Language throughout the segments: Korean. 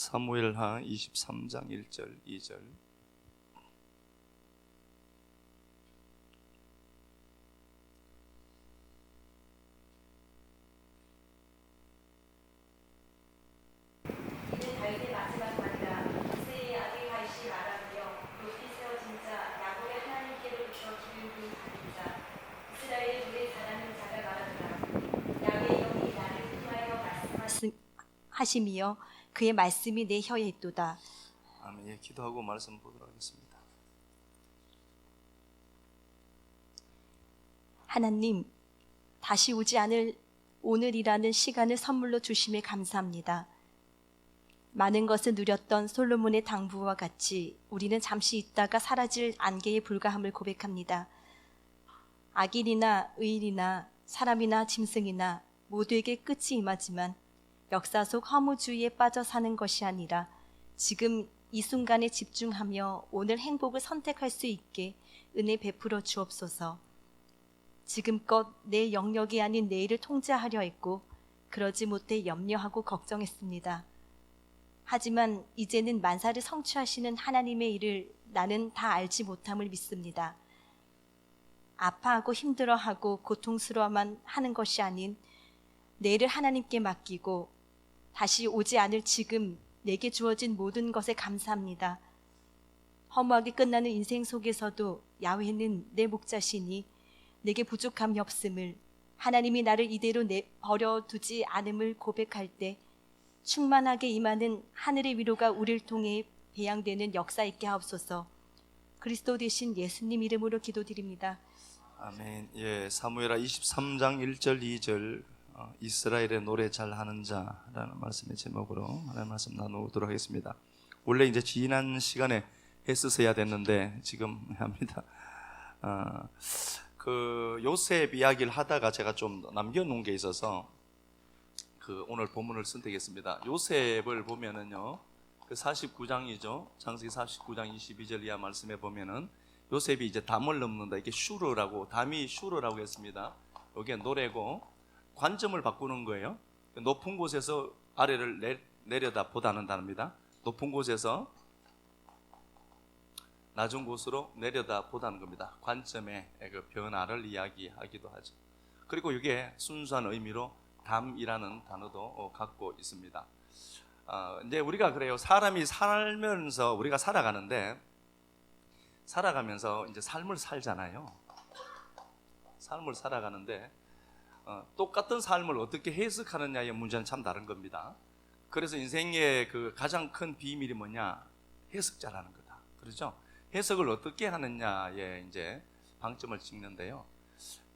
사무엘하 23장 1절 2절. 이는 다윗의 마지막 말이라. 이새의 아들 다윗이 말하며 높이 세워진 자 야곱의 하나님께로 비춰 기름 부은 자들이자 이스라엘의 물에 자라는 자가 말하더라. 야훼의 영이 나를 통하여 말씀하심이여 그의 말씀이 내 혀에 있도다. 아멘. 예, 기도하고 말씀 보도록 하겠습니다. 하나님, 다시 오지 않을 오늘이라는 시간을 선물로 주심에 감사합니다. 많은 것을 누렸던 솔로몬의 당부와 같이 우리는 잠시 있다가 사라질 안개에 불과함을 고백합니다. 악인이나 의인이나 사람이나 짐승이나 모두에게 끝이 임하지만 역사 속 허무주의에 빠져 사는 것이 아니라 지금 이 순간에 집중하며 오늘 행복을 선택할 수 있게 은혜 베풀어 주옵소서. 지금껏 내 영역이 아닌 내일을 통제하려 했고 그러지 못해 염려하고 걱정했습니다. 하지만 이제는 만사를 성취하시는 하나님의 일을 나는 다 알지 못함을 믿습니다. 아파하고 힘들어하고 고통스러워만 하는 것이 아닌 내일을 하나님께 맡기고 다시 오지 않을 지금 내게 주어진 모든 것에 감사합니다. 허무하게 끝나는 인생 속에서도 야훼는 내 목자시니 내게 부족함이 없음을, 하나님이 나를 이대로 버려두지 않음을 고백할 때 충만하게 임하는 하늘의 위로가 우리를 통해 배양되는 역사 있게 하옵소서. 그리스도 되신 예수님 이름으로 기도드립니다. 아멘. 예, 사무엘하 23장 1절 2절 이스라엘의 노래 잘하는 자라는 말씀의 제목으로 하나님 말씀 나누도록 하겠습니다. 원래 이제 지난 시간에 했었어야 됐는데 지금 합니다. 그 요셉 이야기를 하다가 제가 좀 남겨놓은 게 있어서 오늘 본문을 선택했습니다. 요셉을 보면은요, 그 49장이죠. 창세기 49장 22절 이하 말씀에 보면은 요셉이 이제 담을 넘는다. 이게 슈르라고, 담이 슈르라고 했습니다. 여기에 노래고 관점을 바꾸는 거예요. 높은 곳에서 아래를 내려다 보다는 단어입니다. 높은 곳에서 낮은 곳으로 내려다 보다는 겁니다. 관점의 그 변화를 이야기하기도 하죠. 그리고 이게 순수한 의미로 담이라는 단어도 갖고 있습니다. 이제 우리가 그래요. 사람이 살면서 우리가 살아가면서 이제 삶을 살잖아요. 삶을 살아가는데 똑같은 삶을 어떻게 해석하느냐의 문제는 참 다른 겁니다. 그래서 인생의 그 가장 큰 비밀이 뭐냐? 해석자라는 거다. 그렇죠? 해석을 어떻게 하느냐에 이제 방점을 찍는데요.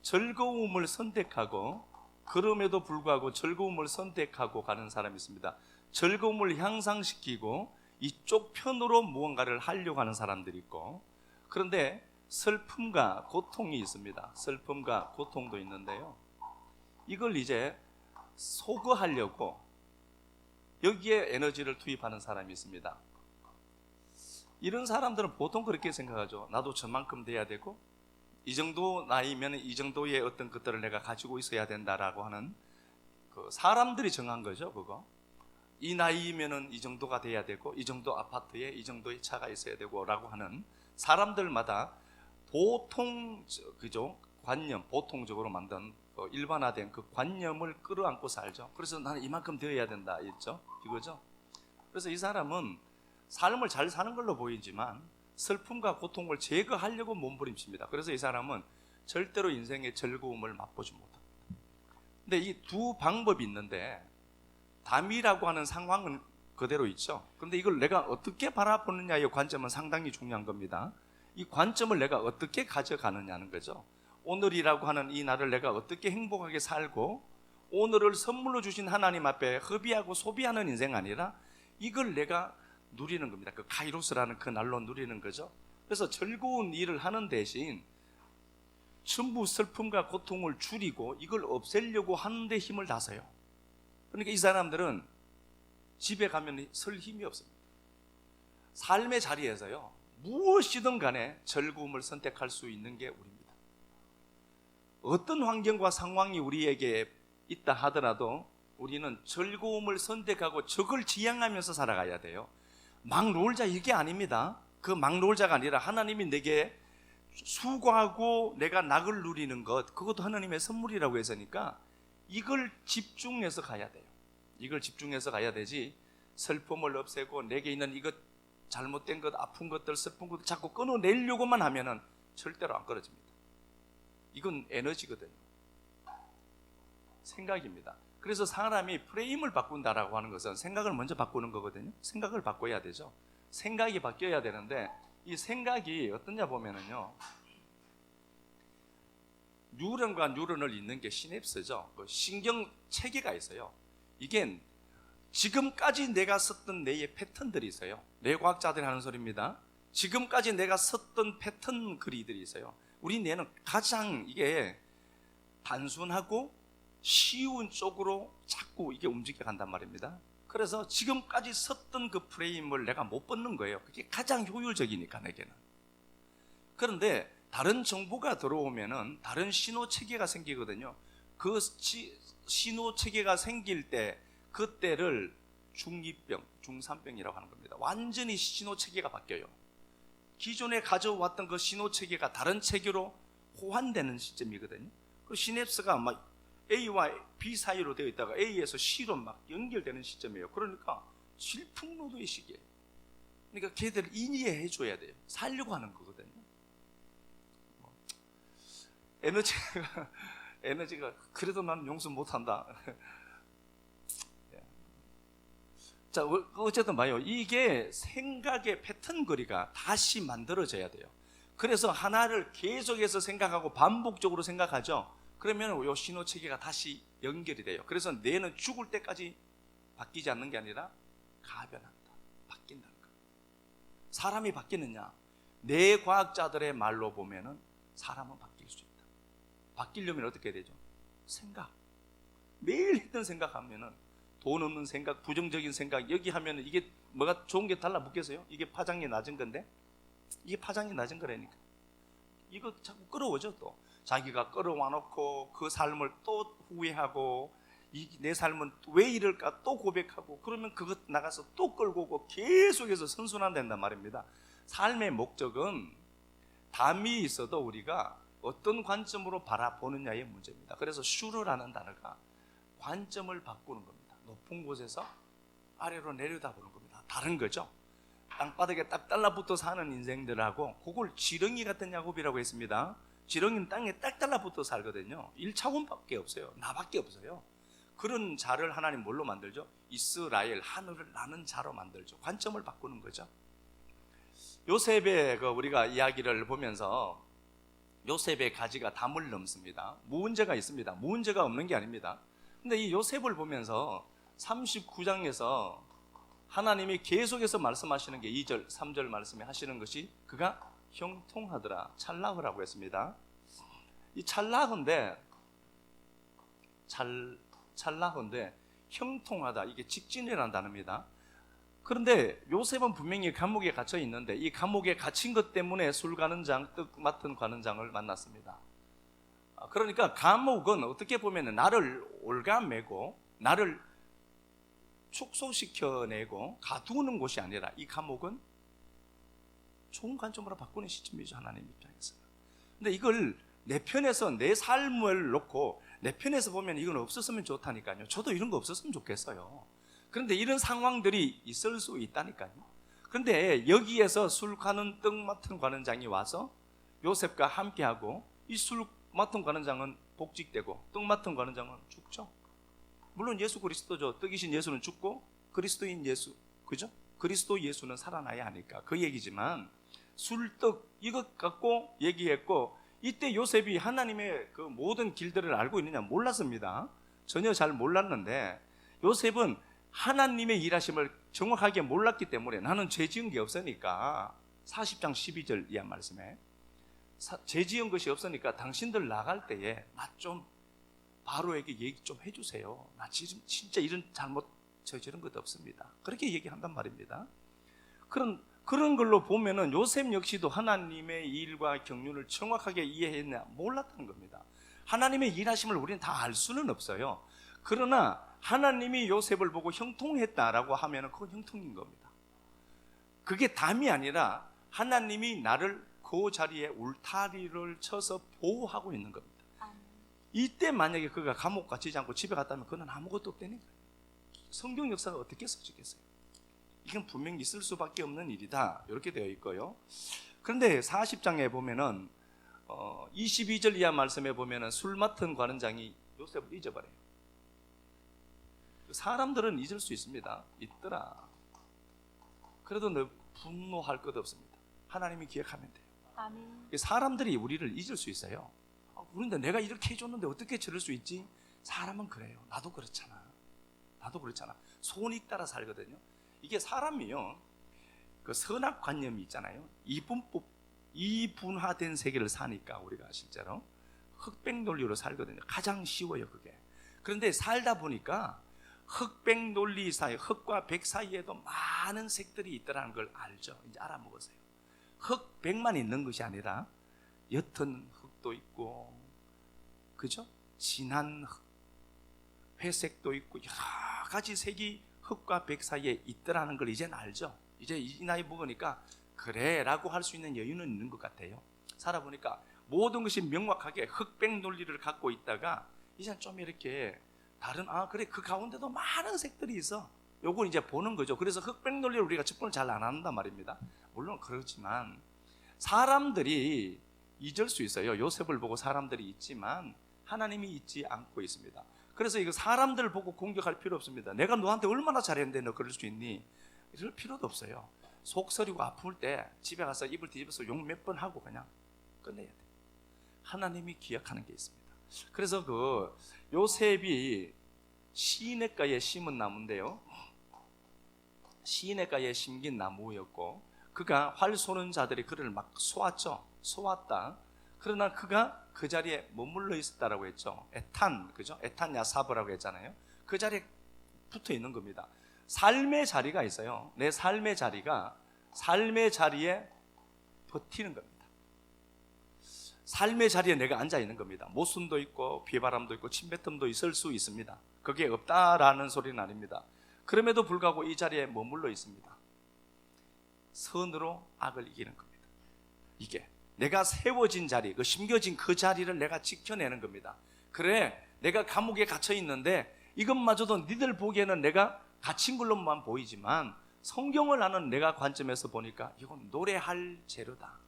즐거움을 선택하고 그럼에도 불구하고 즐거움을 선택하고 가는 사람이 있습니다. 즐거움을 향상시키고 이쪽 편으로 무언가를 하려고 하는 사람들이 있고, 그런데 슬픔과 고통이 있습니다. 슬픔과 고통도 있는데요, 이걸 이제 소거하려고 여기에 에너지를 투입하는 사람이 있습니다. 이런 사람들은 보통 그렇게 생각하죠. 나도 저만큼 돼야 되고 이 정도 나이면 이 정도의 어떤 것들을 내가 가지고 있어야 된다라고 하는, 그 사람들이 정한 거죠. 그거 이 나이면은 이 정도가 돼야 되고 이 정도 아파트에 이 정도의 차가 있어야 되고 라고 하는 사람들마다 보통 그죠 관념, 보통적으로 만든 일반화된 그 관념을 끌어안고 살죠. 그래서 나는 이만큼 되어야 된다 있죠. 이거죠. 그래서 이 사람은 삶을 잘 사는 걸로 보이지만 슬픔과 고통을 제거하려고 몸부림칩니다. 그래서 이 사람은 절대로 인생의 즐거움을 맛보지 못합니다. 근데 이 두 방법이 있는데, 담이라고 하는 상황은 그대로 있죠. 그런데 이걸 내가 어떻게 바라보느냐의 관점은 상당히 중요한 겁니다. 이 관점을 내가 어떻게 가져가느냐는 거죠. 오늘이라고 하는 이 날을 내가 어떻게 행복하게 살고 오늘을 선물로 주신 하나님 앞에 허비하고 소비하는 인생 아니라 이걸 내가 누리는 겁니다. 그 카이로스라는 그 날로 누리는 거죠. 그래서 즐거운 일을 하는 대신 전부 슬픔과 고통을 줄이고 이걸 없애려고 하는데 힘을 다 써요. 그러니까 이 사람들은 집에 가면 설 힘이 없습니다. 삶의 자리에서요, 무엇이든 간에 즐거움을 선택할 수 있는 게 우리입니다. 어떤 환경과 상황이 우리에게 있다 하더라도 우리는 즐거움을 선택하고 적을 지향하면서 살아가야 돼요. 막 놀자 이게 아닙니다. 그 막 놀자가 아니라 하나님이 내게 수고하고 내가 낙을 누리는 것, 그것도 하나님의 선물이라고 했으니까 이걸 집중해서 가야 돼요. 이걸 집중해서 가야 되지, 슬픔을 없애고 내게 있는 이것, 잘못된 것, 아픈 것들, 슬픈 것들 자꾸 끊어내려고만 하면은 절대로 안 끊어집니다. 이건 에너지거든요. 생각입니다. 그래서 사람이 프레임을 바꾼다라고 하는 것은 생각을 먼저 바꾸는 거거든요. 생각을 바꿔야 되죠. 생각이 바뀌어야 되는데, 이 생각이 어떠냐 보면은요, 뉴런과 뉴런을 잇는 게 시냅스죠. 그 신경 체계가 있어요. 이게 지금까지 내가 썼던 뇌의 패턴들이 있어요. 뇌과학자들이 하는 소리입니다. 지금까지 내가 썼던 패턴 그리들이 있어요. 우리 뇌는 가장 이게 단순하고 쉬운 쪽으로 자꾸 이게 움직여 간단 말입니다. 그래서 지금까지 썼던 그 프레임을 내가 못 벗는 거예요. 그게 가장 효율적이니까, 내게는. 그런데 다른 정보가 들어오면은 다른 신호 체계가 생기거든요. 그 신호 체계가 생길 때 그때를 중2병, 중3병이라고 하는 겁니다. 완전히 신호 체계가 바뀌어요. 기존에 가져왔던 그 신호 체계가 다른 체계로 호환되는 시점이거든요. 그 시냅스가 막 A와 B 사이로 되어 있다가 A에서 C로 막 연결되는 시점이에요. 그러니까 질풍노도의 시기예요. 그러니까 걔들을 이해해 줘야 돼요. 살려고 하는 거거든요. 에너지가 그래도 나는 용서 못한다. 자, 어쨌든 봐요. 이게 생각의 패턴 거리가 다시 만들어져야 돼요. 그래서 하나를 계속해서 생각하고 반복적으로 생각하죠. 그러면 이 신호 체계가 다시 연결이 돼요. 그래서 뇌는 죽을 때까지 바뀌지 않는 게 아니라 가변한다, 바뀐다는 거예요. 사람이 바뀌느냐? 뇌과학자들의 말로 보면은 사람은 바뀔 수 있다. 바뀌려면 어떻게 되죠? 생각. 매일 했던 생각하면은, 돈 없는 생각, 부정적인 생각, 여기 하면은 이게 뭐가 좋은 게 달라붙겠어요? 이게 파장이 낮은 건데, 이게 파장이 낮은 거라니까. 이거 자꾸 끌어오죠. 또 자기가 끌어와 놓고 그 삶을 또 후회하고, 내 삶은 왜 이럴까 또 고백하고, 그러면 그것 나가서 또 끌고 오고 계속해서 선순환된단 말입니다. 삶의 목적은 담이 있어도 우리가 어떤 관점으로 바라보느냐의 문제입니다. 그래서 슈르라는 단어가 관점을 바꾸는 겁니다. 높은 곳에서 아래로 내려다보는 겁니다. 다른 거죠. 땅바닥에 딱 달라붙어 사는 인생들하고, 그걸 지렁이 같은 야곱이라고 했습니다. 지렁이는 땅에 딱 달라붙어 살거든요. 1차원밖에 없어요. 나밖에 없어요. 그런 자를 하나님 뭘로 만들죠? 이스라엘, 하늘을 나는 자로 만들죠. 관점을 바꾸는 거죠. 요셉의 우리가 이야기를 보면서 요셉의 가지가 담을 넘습니다. 문제가 있습니다. 문제가 없는 게 아닙니다. 근데 이 요셉을 보면서 39장에서 하나님이 계속해서 말씀하시는 게 2절, 3절 말씀에 하시는 것이, 그가 형통하더라, 찰나흐라고 했습니다. 이 찰나흐인데 형통하다, 이게 직진이라는 단어입니다. 그런데 요셉은 분명히 감옥에 갇혀 있는데, 이 감옥에 갇힌 것 때문에 술 가는 장, 떡 맡은 관원장을 만났습니다. 그러니까 감옥은 어떻게 보면 나를 올가매고 나를 축소시켜내고 가두는 곳이 아니라, 이 감옥은 좋은 관점으로 바꾸는 시점이죠, 하나님 입장에서. 근데 이걸 내 편에서, 내 삶을 놓고 내 편에서 보면 이건 없었으면 좋다니까요. 저도 이런 거 없었으면 좋겠어요. 그런데 이런 상황들이 있을 수 있다니까요. 그런데 여기에서 술 가는 떡 맡은 관원장이 와서 요셉과 함께하고, 이 술 맡은 관원장은 복직되고 떡 맡은 관원장은 죽죠. 물론 예수 그리스도죠. 떡이신 예수는 죽고 그리스도인 예수, 그죠? 그리스도 예수는 살아나야 하니까 그 얘기지만, 술떡 이것 갖고 얘기했고, 이때 요셉이 하나님의 그 모든 길들을 알고 있느냐? 몰랐습니다. 전혀 잘 몰랐는데, 요셉은 하나님의 일하심을 정확하게 몰랐기 때문에, 나는 죄 지은 게 없으니까, 40장 12절 이하 말씀에 죄 지은 것이 없으니까 당신들 나갈 때에 나 좀 바로에게 얘기 좀 해주세요. 나 지금 진짜 이런 잘못 저지른 것도 없습니다. 그렇게 얘기한단 말입니다. 그런 걸로 보면은 요셉 역시도 하나님의 일과 경륜을 정확하게 이해했냐? 몰랐다는 겁니다. 하나님의 일하심을 우리는 다 알 수는 없어요. 그러나 하나님이 요셉을 보고 형통했다라고 하면 그건 형통인 겁니다. 그게 담이 아니라 하나님이 나를 그 자리에 울타리를 쳐서 보호하고 있는 겁니다. 이때 만약에 그가 감옥 갇히지 않고 집에 갔다면 그는 아무것도 없다는 거예요. 성경 역사가 어떻게 써지겠어요? 이건 분명히 있을 수밖에 없는 일이다, 이렇게 되어 있고요. 그런데 40장에 보면은 22절 이하 말씀에 보면은 술 맡은 관원장이 요셉을 잊어버려요. 사람들은 잊을 수 있습니다. 있더라. 그래도 너 분노할 것 없습니다. 하나님이 기억하면 돼요. 아멘. 사람들이 우리를 잊을 수 있어요. 그런데 내가 이렇게 해줬는데 어떻게 저럴 수 있지? 사람은 그래요. 나도 그렇잖아. 손익 따라 살거든요. 이게 사람이요, 그 선악관념이 있잖아요. 이분화된 세계를 사니까 우리가 실제로 흑백 논리로 살거든요. 가장 쉬워요, 그게. 그런데 살다 보니까 흑백 논리 사이, 흑과 백 사이에도 많은 색들이 있다는 걸 알죠. 이제 알아먹었어요. 흑백만 있는 것이 아니라 옅은 흑도 있고, 그죠? 진한 흑, 회색도 있고 여러 가지 색이 흑과 백 사이에 있더라는 걸 이제는 알죠. 이제 이 나이 먹으니까 그래 라고 할 수 있는 여유는 있는 것 같아요. 살아보니까 모든 것이 명확하게 흑백 논리를 갖고 있다가 이제 좀 이렇게 다른, 그래, 그 가운데도 많은 색들이 있어. 요건 이제 보는 거죠. 그래서 흑백 논리를 우리가 접근을 잘 안 한단 말입니다. 물론 그렇지만 사람들이 잊을 수 있어요. 요셉을 보고 사람들이 잊지만 하나님이 잊지 않고 있습니다. 그래서 이거 사람들 보고 공격할 필요 없습니다. 내가 너한테 얼마나 잘했는데 너 그럴 수 있니? 이럴 필요도 없어요. 속서리고 아플 때 집에 가서 입을 뒤집어서 욕 몇 번 하고 그냥 끝내야 돼요. 하나님이 기억하는 게 있습니다. 그래서 그 요셉이 시내가에 심은 나무인데요, 시내가에 심긴 나무였고, 그가 활 쏘는 자들이 그를 막 쏘았다. 그러나 그가 그 자리에 머물러 있었다라고 했죠. 에탄, 그죠? 에탄 야사브라고 했잖아요. 그 자리에 붙어 있는 겁니다. 삶의 자리가 있어요. 내 삶의 자리가 삶의 자리에 버티는 겁니다. 삶의 자리에 내가 앉아 있는 겁니다. 모순도 있고 비바람도 있고 침뱉음도 있을 수 있습니다. 그게 없다라는 소리는 아닙니다. 그럼에도 불구하고 이 자리에 머물러 있습니다. 선으로 악을 이기는 겁니다. 이게 내가 세워진 자리, 그 심겨진 그 자리를 내가 지켜내는 겁니다. 그래, 내가 감옥에 갇혀 있는데 이것마저도 니들 보기에는 내가 갇힌 걸로만 보이지만 성경을 아는 내가 관점에서 보니까 이건 노래할 재료다.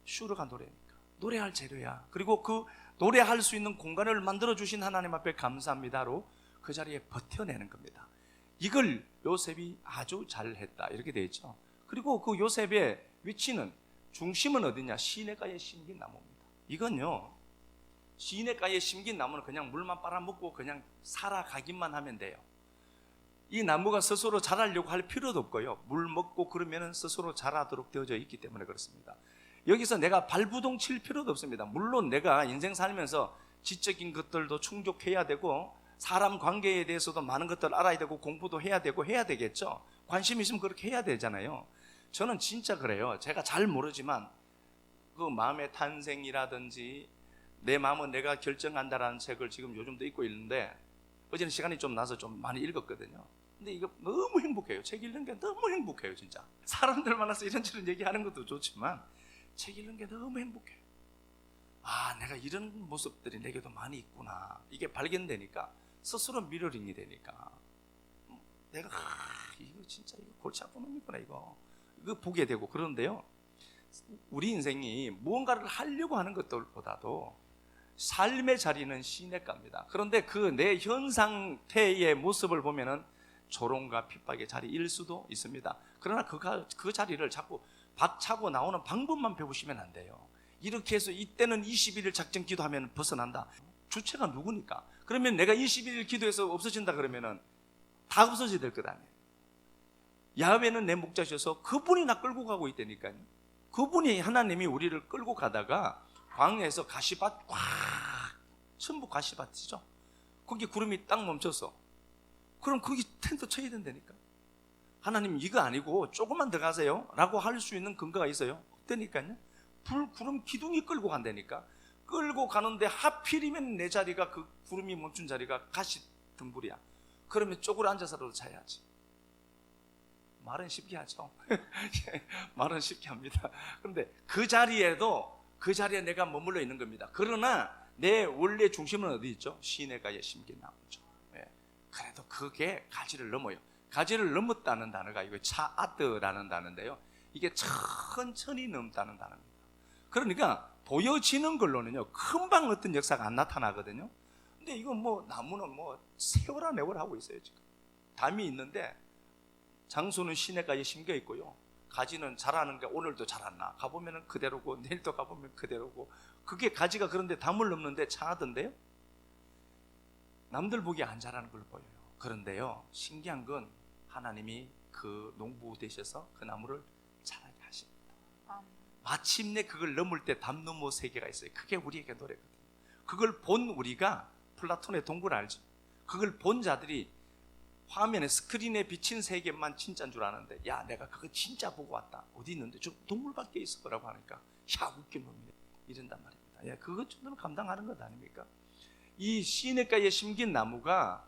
슈르가 노래니까 노래할 재료야. 그리고 그 노래할 수 있는 공간을 만들어주신 하나님 앞에 감사합니다로 그 자리에 버텨내는 겁니다. 이걸 요셉이 아주 잘했다, 이렇게 되어 있죠. 그리고 그 요셉의 위치는, 중심은 어디냐? 시냇가에 심긴 나무입니다. 이건요, 시냇가에 심긴 나무는 그냥 물만 빨아먹고 그냥 살아가기만 하면 돼요. 이 나무가 스스로 자라려고 할 필요도 없고요, 물 먹고 그러면 스스로 자라도록 되어져 있기 때문에 그렇습니다. 여기서 내가 발부동 칠 필요도 없습니다. 물론 내가 인생 살면서 지적인 것들도 충족해야 되고 사람 관계에 대해서도 많은 것들을 알아야 되고 공부도 해야 되고 해야 되겠죠. 관심 있으면 그렇게 해야 되잖아요. 저는 진짜 그래요. 제가 잘 모르지만 그 마음의 탄생이라든지 내 마음은 내가 결정한다라는 책을 지금 요즘도 읽고 있는데 어제는 시간이 좀 나서 좀 많이 읽었거든요. 근데 이거 너무 행복해요. 책 읽는 게 너무 행복해요. 진짜 사람들 만나서 이런저런 얘기하는 것도 좋지만 책 읽는 게 너무 행복해요. 내가 이런 모습들이 내게도 많이 있구나, 이게 발견되니까 스스로 미러링이 되니까 내가 이거 진짜 이거 골치 아픈 놈이구나, 이거 보게 되고. 그런데요, 우리 인생이 무언가를 하려고 하는 것들보다도 삶의 자리는 시냇가입니다. 그런데 그 내 현 상태의 모습을 보면은 조롱과 핍박의 자리일 수도 있습니다. 그러나 그 자리를 자꾸 박차고 나오는 방법만 배우시면 안 돼요. 이렇게 해서 이때는 21일 작정 기도하면 벗어난다. 주체가 누구니까? 그러면 내가 21일 기도해서 없어진다 그러면은 다 없어져야 될 것 아니에요. 야훼는 내 목자셔서 그분이 나 끌고 가고 있다니까요. 그분이, 하나님이 우리를 끌고 가다가 광야에서 가시밭, 전부 가시밭이죠. 거기 구름이 딱 멈춰서, 그럼 거기 텐트 쳐야 된다니까. 하나님 이거 아니고 조금만 더 가세요 라고 할 수 있는 근거가 있어요. 없다니까요. 구름 기둥이 끌고 간다니까. 끌고 가는데 하필이면 내 자리가, 그 구름이 멈춘 자리가 가시 등불이야. 그러면 쪼그려 앉아서라도 자야지. 말은 쉽게 하죠. 말은 쉽게 합니다. 그런데 그 자리에 내가 머물러 있는 겁니다. 그러나 내 원래 중심은 어디 있죠? 시냇가에 심긴 나무죠. 예. 그래도 그게 가지를 넘어요. 가지를 넘었다는 단어가 이거 차아드라는 단어인데요, 이게 천천히 넘다는 단어입니다. 그러니까 보여지는 걸로는요 금방 어떤 역사가 안 나타나거든요. 근데 이거 뭐 나무는 뭐 세월아 내월 하고 있어요. 지금 담이 있는데 장수는 시냇가에 심겨 있고요, 가지는 자라는 게 오늘도 자랐나 가보면 그대로고 내일도 가보면 그대로고, 그게 가지가 그런데 담을 넘는데 차하던데요, 남들 보기에 안 자라는 걸 보여요. 그런데요 신기한 건 하나님이 그 농부 되셔서 그 나무를 자라게 하십니다. 마침내 그걸 넘을 때 담 넘어 세계가 있어요. 그게 우리에게 노래거든요. 그걸 본 우리가, 플라톤의 동굴 알죠? 그걸 본 자들이 화면에 스크린에 비친 세계만 진짜인 줄 아는데, 야 내가 그거 진짜 보고 왔다. 어디 있는데? 저 동물 밖에 있을 거라고 하니까, 야 웃긴 놈이네 이런단 말입니다. 야, 그것 정도는 감당하는 것 아닙니까? 이 시냇가에 심긴 나무가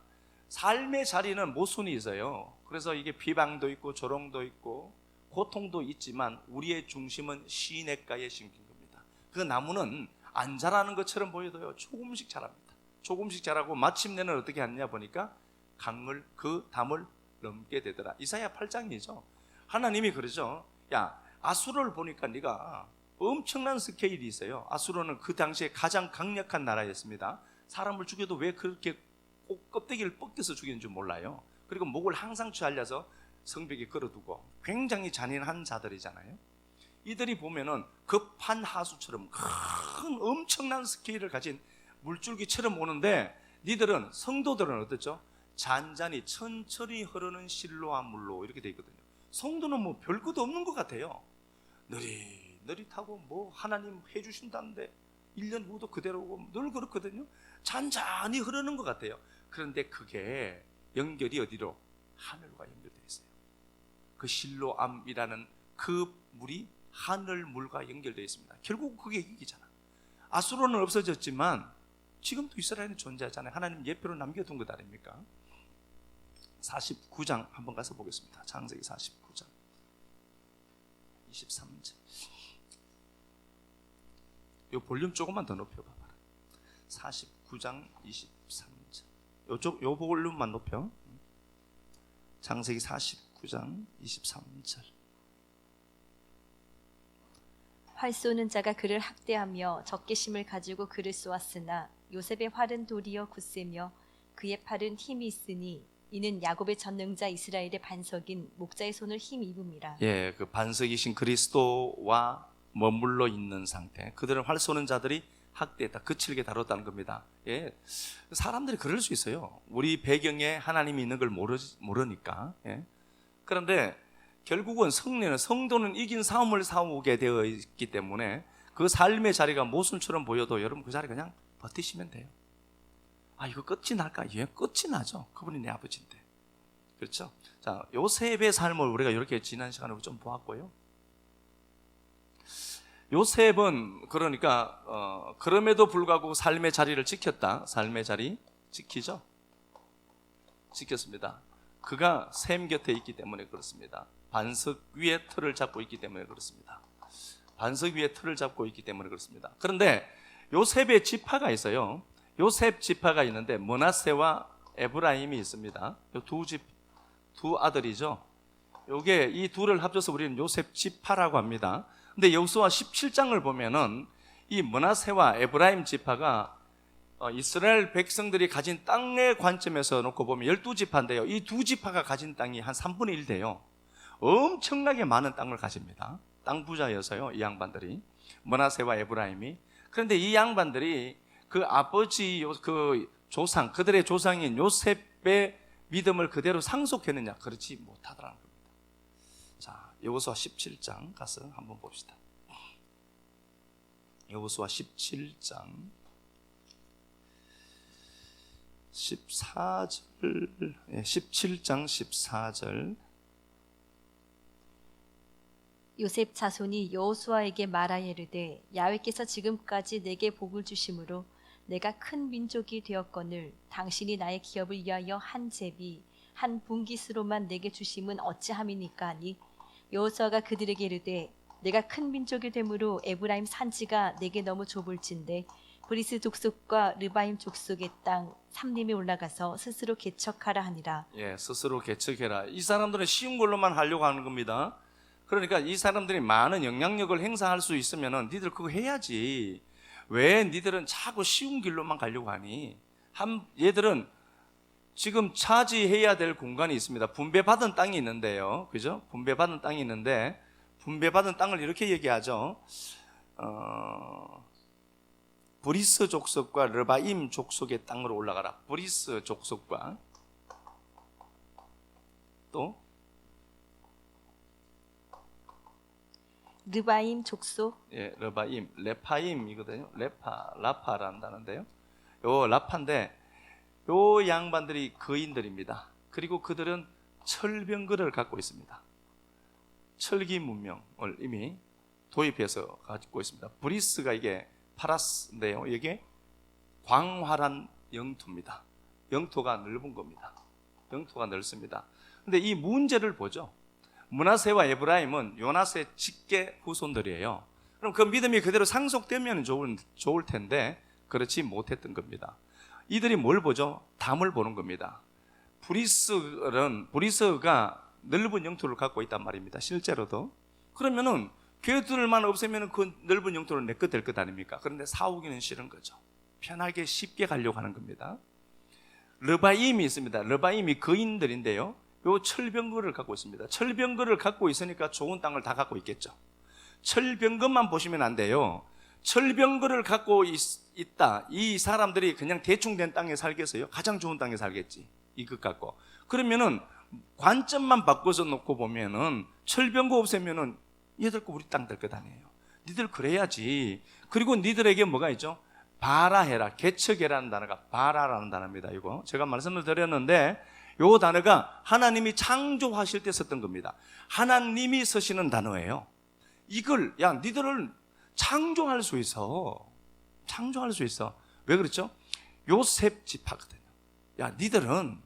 삶의 자리는 모순이 있어요. 그래서 이게 비방도 있고 조롱도 있고 고통도 있지만 우리의 중심은 시냇가에 심긴 겁니다. 그 나무는 안 자라는 것처럼 보여도요 조금씩 자랍니다. 조금씩 자라고 마침내는 어떻게 하느냐 보니까 강을, 그 담을 넘게 되더라. 이사야 8장이죠. 하나님이 그러죠. 야 아수르를 보니까 네가 엄청난 스케일이 있어요. 아수르는 그 당시에 가장 강력한 나라였습니다. 사람을 죽여도 왜 그렇게 꼭 껍데기를 벗겨서 죽이는 줄 몰라요. 그리고 목을 항상 잘라서 성벽에 걸어두고 굉장히 잔인한 자들이잖아요. 이들이 보면은 급한 하수처럼 큰 엄청난 스케일을 가진 물줄기처럼 오는데, 니들은, 성도들은 어떻죠? 잔잔히 천천히 흐르는 실로암 물로 이렇게 돼 있거든요. 성도는 뭐 별것도 없는 것 같아요. 느릿느릿하고 뭐 하나님 해주신다는데 1년 후도 그대로고 늘 그렇거든요. 잔잔히 흐르는 것 같아요. 그런데 그게 연결이 어디로? 하늘과 연결되어 있어요. 그 실로암이라는 그 물이 하늘 물과 연결되어 있습니다. 결국 그게 이기잖아. 아수르는 없어졌지만 지금도 이스라엘은 존재하잖아요. 하나님 예표로 남겨둔 것 아닙니까? 49장 한번 가서 보겠습니다. 창세기 49장 23절. 이 볼륨 조금만 더 높여봐봐. 49장 23절. 요 볼륨만 높여. 창세기 49장 23절. 활 쏘는 자가 그를 학대하며 적개심을 가지고 그를 쏘았으나 요셉의 활은 도리어 굳세며 그의 팔은 힘이 있으니 이는 야곱의 전능자 이스라엘의 반석인 목자의 손을 힘입음이라. 예, 그 반석이신 그리스도와 머물러 있는 상태. 그들은 활 쏘는 자들이 학대했다, 거칠게 다뤘다는 겁니다. 예, 사람들이 그럴 수 있어요. 우리 배경에 하나님이 있는 걸 모르니까. 예. 그런데 결국은 성도는 이긴 싸움을 싸우게 되어 있기 때문에 그 삶의 자리가 모순처럼 보여도 여러분 그 자리 그냥 버티시면 돼요. 아 이거 끝이 날까? 예, 끝이 나죠. 그분이 내 아버지인데. 그렇죠? 자, 요셉의 삶을 우리가 이렇게 지난 시간에 좀 보았고요. 요셉은 그러니까 그럼에도 불구하고 삶의 자리를 지켰다. 삶의 자리 지키죠. 지켰습니다. 그가 셈 곁에 있기 때문에 그렇습니다. 반석 위에 틀을 잡고 있기 때문에 그렇습니다. 반석 위에 틀을 잡고 있기 때문에 그렇습니다. 그런데 요셉의 지파가 있어요. 요셉 지파가 있는데 므낫세와 에브라임이 있습니다. 두 아들이죠. 요게 이 둘을 합쳐서 우리는 요셉 지파라고 합니다. 근데 여호수아 17장을 보면은 이 므낫세와 에브라임 지파가 이스라엘 백성들이 가진 땅의 관점에서 놓고 보면 12지파인데요. 이 두 지파가 가진 땅이 한 3분의 1 돼요. 엄청나게 많은 땅을 가집니다. 땅 부자여서요, 이 양반들이. 므낫세와 에브라임이. 그런데 이 양반들이 그 아버지 그 조상, 그들의 조상인 요셉의 믿음을 그대로 상속했느냐? 그렇지 못하더라는 겁니다. 자, 여호수아 17장 가서 한번 봅시다. 여호수아 17장 14절, 17장 14절. 요셉 자손이 여호수아에게 말하여 이르되 야훼께서 지금까지 내게 복을 주심으로 내가 큰 민족이 되었거늘 당신이 나의 기업을 위하여 한 제비 한 분깃으로만 내게 주심은 어찌함이니까 하니 여호수아가 그들에게 이르되 내가 큰 민족이 되므로 에브라임 산지가 내게 너무 좁을진데 브리스 족속과 르바임 족속의 땅 삼림에 올라가서 스스로 개척하라 하니라. 예, 스스로 개척해라. 이 사람들은 쉬운 걸로만 하려고 하는 겁니다. 그러니까 이 사람들이 많은 영향력을 행사할 수 있으면은 니들 그거 해야지. 왜 니들은 자꾸 쉬운 길로만 가려고 하니? 얘들은 지금 차지해야 될 공간이 있습니다. 분배받은 땅이 있는데요. 그죠? 분배받은 땅이 있는데 분배받은 땅을 이렇게 얘기하죠. 브리스 족속과 르바임 족속의 땅으로 올라가라. 브리스 족속과 또 르바임 족속, 예, 르바임, 레파임이거든요. 라파란다는데요. 요 라파인데 요 양반들이 거인들입니다. 그리고 그들은 철병거를 갖고 있습니다. 철기 문명을 이미 도입해서 갖고 있습니다. 브리스가 이게 파라스인데요. 이게 광활한 영토입니다. 영토가 넓은 겁니다. 영토가 넓습니다. 근데 이 문제를 보죠. 므낫세와 에브라임은 요나스의 직계 후손들이에요. 그럼 그 믿음이 그대로 상속되면 좋을 텐데 그렇지 못했던 겁니다. 이들이 뭘 보죠? 담을 보는 겁니다. 브리스가 넓은 영토를 갖고 있단 말입니다. 실제로도. 그러면은 걔들만 없애면 그 넓은 영토는 내 것 될 것 아닙니까? 그런데 사오기는 싫은 거죠. 편하게 쉽게 가려고 하는 겁니다. 르바임이 있습니다. 르바임이 거인들인데요. 요 철병거를 갖고 있습니다. 철병거를 갖고 있으니까 좋은 땅을 다 갖고 있겠죠. 철병거만 보시면 안 돼요. 철병거를 갖고 있다. 이 사람들이 그냥 대충 된 땅에 살겠어요? 가장 좋은 땅에 살겠지. 이것 갖고. 그러면은 관점만 바꿔서 놓고 보면은 철병거 없애면은 얘들 거 우리 땅 될 것 아니에요. 니들 그래야지. 그리고 니들에게 뭐가 있죠? 바라해라. 개척해라는 단어가 바라라는 단어입니다. 이거 제가 말씀을 드렸는데 요 단어가 하나님이 창조하실 때 썼던 겁니다. 하나님이 쓰시는 단어예요. 이걸 야 니들을 창조할 수 있어. 창조할 수 있어. 왜 그렇죠? 요셉 집하거든요. 야 니들은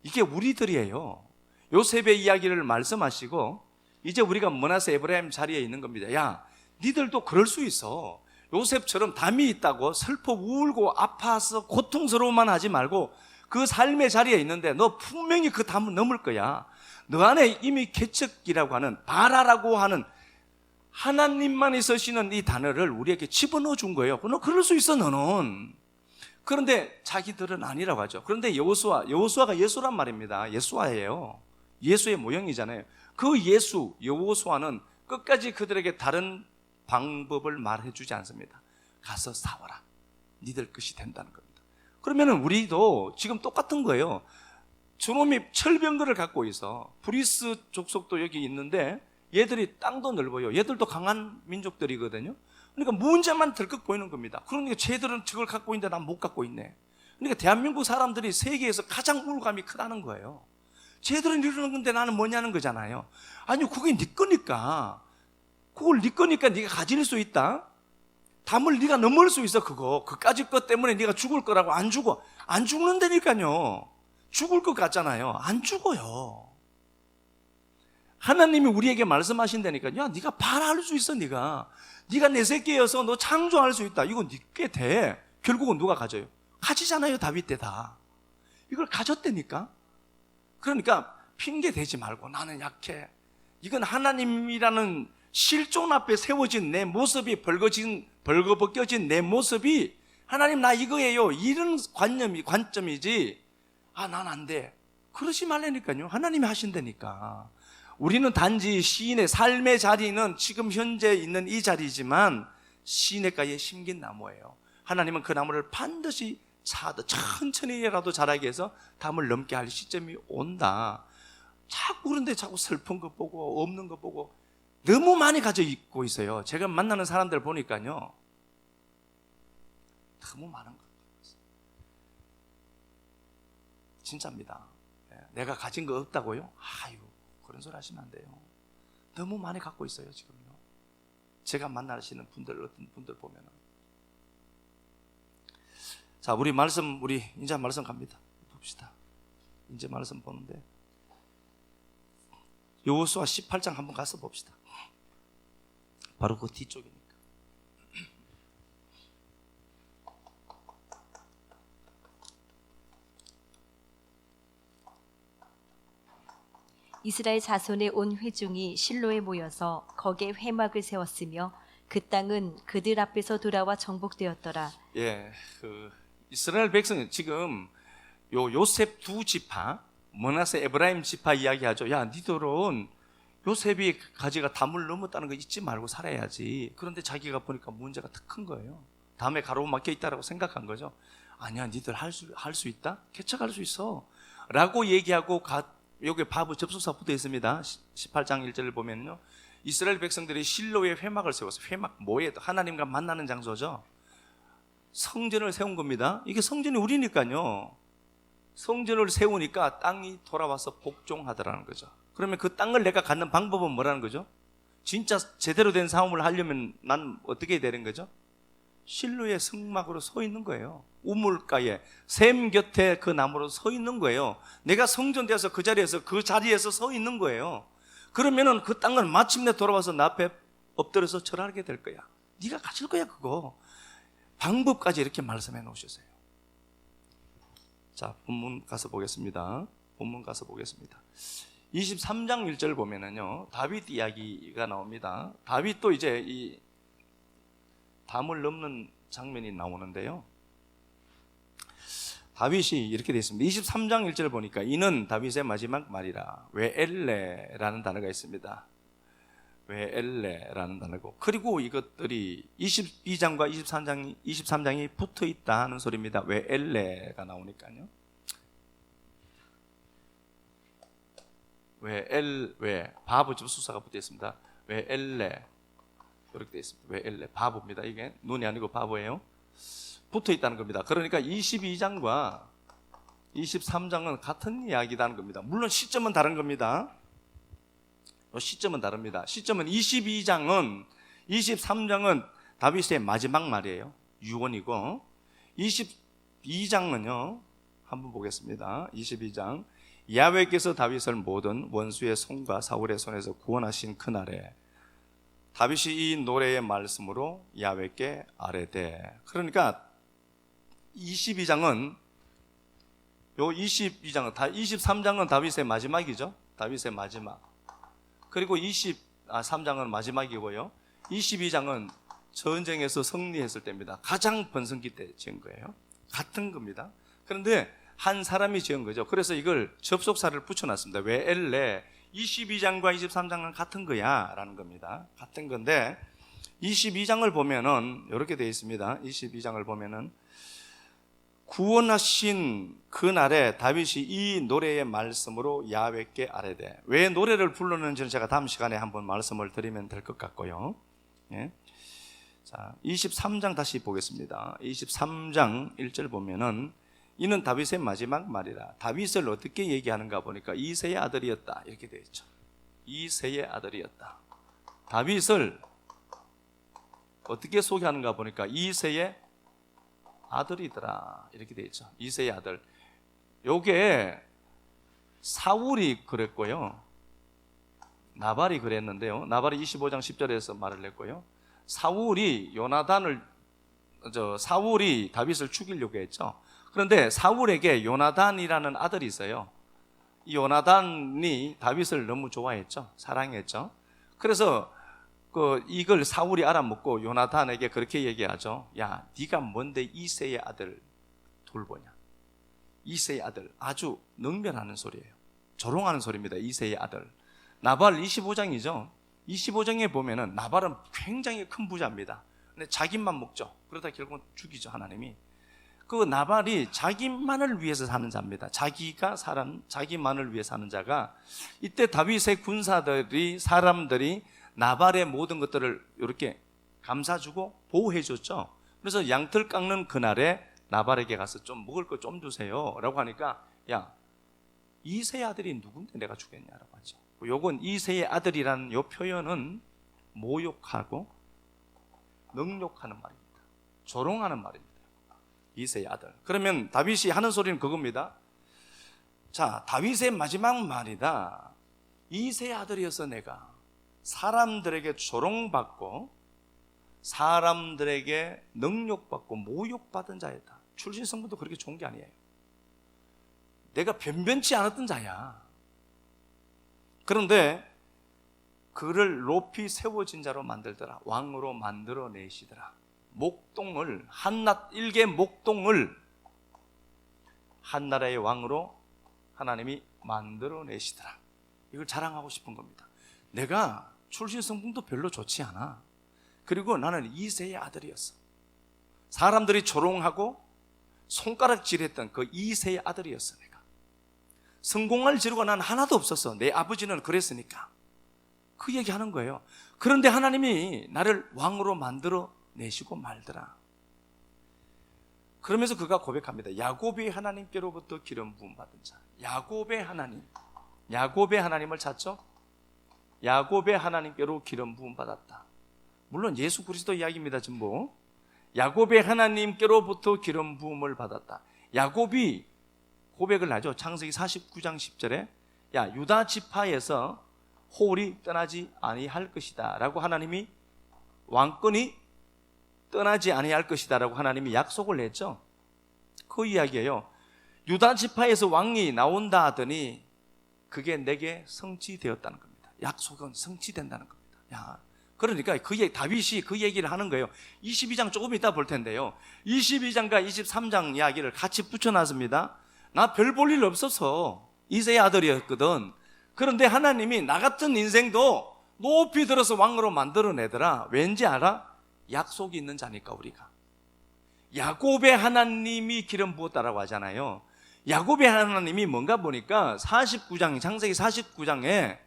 이게 우리들이에요. 요셉의 이야기를 말씀하시고 이제 우리가 므낫세 에브라임 자리에 있는 겁니다. 야 니들도 그럴 수 있어. 요셉처럼 담이 있다고 슬퍼 울고 아파서 고통스러움만 하지 말고 그 삶의 자리에 있는데 너 분명히 그 담을 넘을 거야. 너 안에 이미 개척이라고 하는 바라라고 하는 하나님만이 쓰시는 이 단어를 우리에게 집어넣어 준 거예요. 너 그럴 수 있어 너는. 그런데 자기들은 아니라고 하죠. 그런데 여호수아가 예수란 말입니다. 예수아예요. 예수의 모형이잖아요. 그 여호수아는 끝까지 그들에게 다른 방법을 말해주지 않습니다. 가서 싸워라. 니들 것이 된다는 겁니다. 그러면은 우리도 지금 똑같은 거예요. 저놈이 철병거를 갖고 있어. 브리스 족속도 여기 있는데 얘들이 땅도 넓어요. 얘들도 강한 민족들이거든요. 그러니까 문제만 들컥 보이는 겁니다. 그러니까 쟤들은 저걸 갖고 있는데 난 못 갖고 있네. 그러니까 대한민국 사람들이 세계에서 가장 우울감이 크다는 거예요. 쟤들은 이러는 건데 나는 뭐냐는 거잖아요. 아니 그게 네 거니까. 그걸 네 거니까 네가 가질 수 있다. 담을 네가 넘을 수 있어. 그까짓 것 때문에 네가 죽을 거라고. 안 죽는다니까요. 죽을 것 같잖아요. 안 죽어요. 하나님이 우리에게 말씀하신다니까요. 야 네가 바라할 수 있어. 네가 내 새끼여서 너 창조할 수 있다. 이거 네게 돼. 결국은 누가 가져요? 가지잖아요. 다윗 때 다 이걸 가졌다니까. 그러니까 핑계 대지 말고 나는 약해. 이건 하나님이라는 실존 앞에 세워진 내 모습이 벌거벗겨진 내 모습이 하나님 나 이거예요. 이런 관점이지. 아, 난 안 돼. 그러지 말라니까요. 하나님이 하신다니까. 우리는 단지 시인의 삶의 자리는 지금 현재 있는 이 자리지만 시냇가에 심긴 나무예요. 하나님은 그 나무를 반드시 천천히라도 자라게 해서 담을 넘게 할 시점이 온다. 그런데 자꾸 슬픈 거 보고 없는 거 보고 너무 많이 가져 있고 있어요. 제가 만나는 사람들 보니까요, 너무 많은 거. 진짜입니다. 내가 가진 거 없다고요? 아유, 그런 소리 하시면 안 돼요. 너무 많이 갖고 있어요 지금요. 제가 만나시는 분들, 어떤 분들 보면은. 자, 우리 이제 말씀 갑니다. 봅시다. 이제 말씀 보는데 여호수아 18장 한번 가서 봅시다. 바로 그 뒤쪽이니까. 이스라엘 자손의 온 회중이 실로에 모여서 거기에 회막을 세웠으며 그 땅은 그들 앞에서 돌아와 정복되었더라. 예, 이스라엘 백성은 지금 요셉 두 지파, 머나세 에브라임 지파 이야기하죠. 야, 니들은 요셉이 가지가 담을 넘었다는 거 잊지 말고 살아야지. 그런데 자기가 보니까 문제가 더 큰 거예요. 다음에 가로막혀 있다라고 생각한 거죠. 아니야, 니들 할 수 있다? 개척할 수 있어. 라고 얘기하고 여기 바보 접속사 붙어 있습니다. 18장 1절을 보면요. 이스라엘 백성들이 실로에 회막을 세웠어요. 회막 뭐예요? 하나님과 만나는 장소죠. 성전을 세운 겁니다. 이게 성전이 우리니까요. 성전을 세우니까 땅이 돌아와서 복종하더라는 거죠. 그러면 그 땅을 내가 갖는 방법은 뭐라는 거죠? 진짜 제대로 된 싸움을 하려면 난 어떻게 해야 되는 거죠? 실로의 성막으로 서 있는 거예요. 우물가에 샘 곁에 그 나무로 서 있는 거예요. 내가 성전 되어서 그 자리에서 서 있는 거예요. 그러면은 그 땅은 마침내 돌아와서 나 앞에 엎드려서 절하게 될 거야. 네가 가질 거야 그거. 방법까지 이렇게 말씀해 놓으셨어요. 자, 본문 가서 보겠습니다. 23장 1절 보면은요, 다윗 이야기가 나옵니다. 다윗도 이제 이 담을 넘는 장면이 나오는데요. 다윗이 이렇게 되어 있습니다. 23장 1절 보니까 이는 다윗의 마지막 말이라. 웨엘레라는 단어가 있습니다. 웨엘레라는 단어고, 그리고 이것들이 22장과 23장이 붙어 있다 하는 소리입니다. 웨엘레가 나오니까요. 왜 바보 접수사가 붙어 있습니다. 웨엘레 이렇게 되어 있습니다. 웨엘레 바보입니다. 이게 눈이 아니고 바보예요. 붙어 있다는 겁니다. 그러니까 22장과 23장은 같은 이야기라는 겁니다. 물론 시점은 다른 겁니다. 시점은 다릅니다. 시점은 23장은 다윗의 마지막 말이에요. 유언이고, 22장은요, 한번 보겠습니다. 22장. 야훼께서 다윗을 모든 원수의 손과 사울의 손에서 구원하신 그날에 다윗이 이 노래의 말씀으로 야훼께 아뢰되. 그러니까 23장은 23장은 다윗의 마지막이죠. 다윗의 마지막. 그리고 23장은 마지막이고요. 22장은 전쟁에서 승리했을 때입니다. 가장 번성기 때 지은 거예요. 같은 겁니다. 그런데 한 사람이 지은 거죠. 그래서 이걸 접속사를 붙여놨습니다. 왜 엘레 22장과 23장은 같은 거야 라는 겁니다. 같은 건데 22장을 보면은 이렇게 되어 있습니다. 22장을 보면은 구원하신 그날에 다윗이 이 노래의 말씀으로 야훼께 아뢰되. 왜 노래를 불렀는지는 제가 다음 시간에 한번 말씀을 드리면 될 것 같고요. 예. 자, 23장 다시 보겠습니다. 23장 1절 보면은 이는 다윗의 마지막 말이라. 다윗을 어떻게 얘기하는가 보니까 이새의 아들이었다 이렇게 되어 있죠. 이새의 아들이었다. 다윗을 어떻게 소개하는가 보니까 이새의 아들이더라 이렇게 되어 있죠. 이새의 아들. 요게 사울이 그랬고요, 나발이 그랬는데요. 나발이 25장 10절에서 말을 했고요, 사울이 다윗을 죽이려고 했죠. 그런데 사울에게 요나단이라는 아들이 있어요. 이 요나단이 다윗을 너무 좋아했죠. 사랑했죠. 그래서 이걸 사울이 알아먹고 요나단에게 그렇게 얘기하죠. 야, 네가 뭔데 이새의 아들 돌보냐. 이새의 아들, 아주 능멸하는 소리예요. 조롱하는 소리입니다. 이새의 아들. 나발 25장이죠. 25장에 보면은 나발은 굉장히 큰 부자입니다. 근데 자기만 먹죠. 그러다 결국은 죽이죠, 하나님이. 그 나발이 자기만을 위해서 사는 자입니다. 자기만을 위해 사는 자가, 이때 다윗의 사람들이 나발의 모든 것들을 이렇게 감싸주고 보호해줬죠. 그래서 양털 깎는 그날에 나발에게 가서 좀 먹을 거 좀 주세요 라고 하니까, 야, 이새 아들이 누군데 내가 주겠냐라고 하죠. 요건 이새의 아들이라는 요 표현은 모욕하고 능욕하는 말입니다. 조롱하는 말입니다. 이새의 아들. 그러면 다윗이 하는 소리는 그겁니다. 자, 다윗의 마지막 말이다. 이새의 아들이어서 내가 사람들에게 조롱받고 사람들에게 능욕받고 모욕받은 자였다. 출신 성분도 그렇게 좋은 게 아니에요. 내가 변변치 않았던 자야. 그런데 그를 높이 세워진 자로 만들더라. 왕으로 만들어내시더라. 목동을, 한낱 일개 목동을 한 나라의 왕으로 하나님이 만들어내시더라. 이걸 자랑하고 싶은 겁니다. 내가 출신 성분도 별로 좋지 않아. 그리고 나는 이새의 아들이었어. 사람들이 조롱하고 손가락질했던 그 이새의 아들이었어. 내가 성공할 지루가 난 하나도 없었어. 내 아버지는 그랬으니까. 그 얘기하는 거예요. 그런데 하나님이 나를 왕으로 만들어 내시고 말더라. 그러면서 그가 고백합니다. 야곱이 하나님께로부터 기름 부음 받은 자. 야곱의 하나님, 야곱의 하나님을 찾죠. 야곱의 하나님께로 기름 부음 받았다. 물론 예수 그리스도 이야기입니다. 전부 야곱의 하나님께로부터 기름 부음을 받았다. 야곱이 고백을 하죠. 창세기 49장 10절에 야, 유다 지파에서 홀이 떠나지 아니할 것이다 라고 하나님이, 왕권이 떠나지 아니할 것이다 라고 하나님이 약속을 했죠. 그 이야기예요. 유다 지파에서 왕이 나온다 하더니 그게 내게 성취되었다는 겁니다. 약속은 성취된다는 겁니다. 야, 그러니까 다윗이 그 얘기를 하는 거예요. 22장 조금 이따 볼 텐데요, 22장과 23장 이야기를 같이 붙여놨습니다. 나 별 볼 일 없어서 이새의 아들이었거든. 그런데 하나님이 나 같은 인생도 높이 들어서 왕으로 만들어내더라. 왠지 알아? 약속이 있는 자니까. 우리가 야곱의 하나님이 기름 부었다라고 하잖아요. 야곱의 하나님이 뭔가 보니까 49장, 창세기 49장에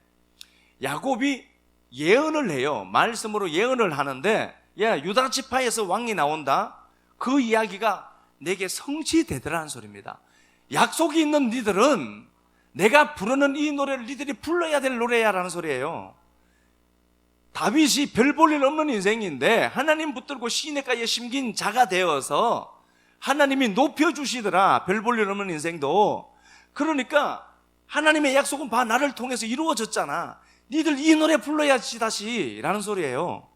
야곱이 예언을 해요. 말씀으로 예언을 하는데, 야, 유다 지파에서 왕이 나온다. 그 이야기가 내게 성취되더라는 소리입니다. 약속이 있는 니들은 내가 부르는 이 노래를 니들이 불러야 될 노래야라는 소리예요. 다윗이 별 볼 일 없는 인생인데 하나님 붙들고 시내가에 심긴 자가 되어서 하나님이 높여주시더라. 별 볼 일 없는 인생도. 그러니까 하나님의 약속은 봐, 나를 통해서 이루어졌잖아. 니들 이 노래 불러야지 다시 라는 소리예요.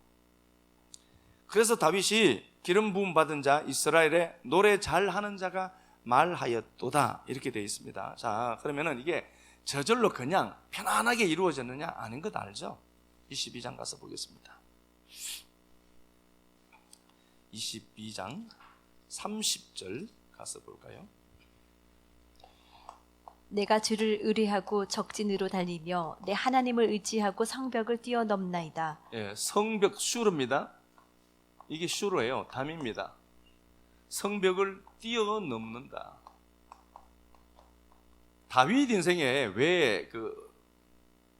그래서 다윗이 기름 부음 받은 자, 이스라엘의 노래 잘하는 자가 말하였도다 이렇게 되어 있습니다. 자, 그러면은 이게 저절로 그냥 편안하게 이루어졌느냐? 아닌 것 알죠? 22장 가서 보겠습니다. 22장 30절 가서 볼까요? 내가 주를 의뢰하고 적진으로 달리며 내 하나님을 의지하고 성벽을 뛰어넘나이다. 예, 성벽 슈르입니다. 이게 슈르예요. 담입니다. 성벽을 뛰어넘는다. 다윗 인생에 왜 그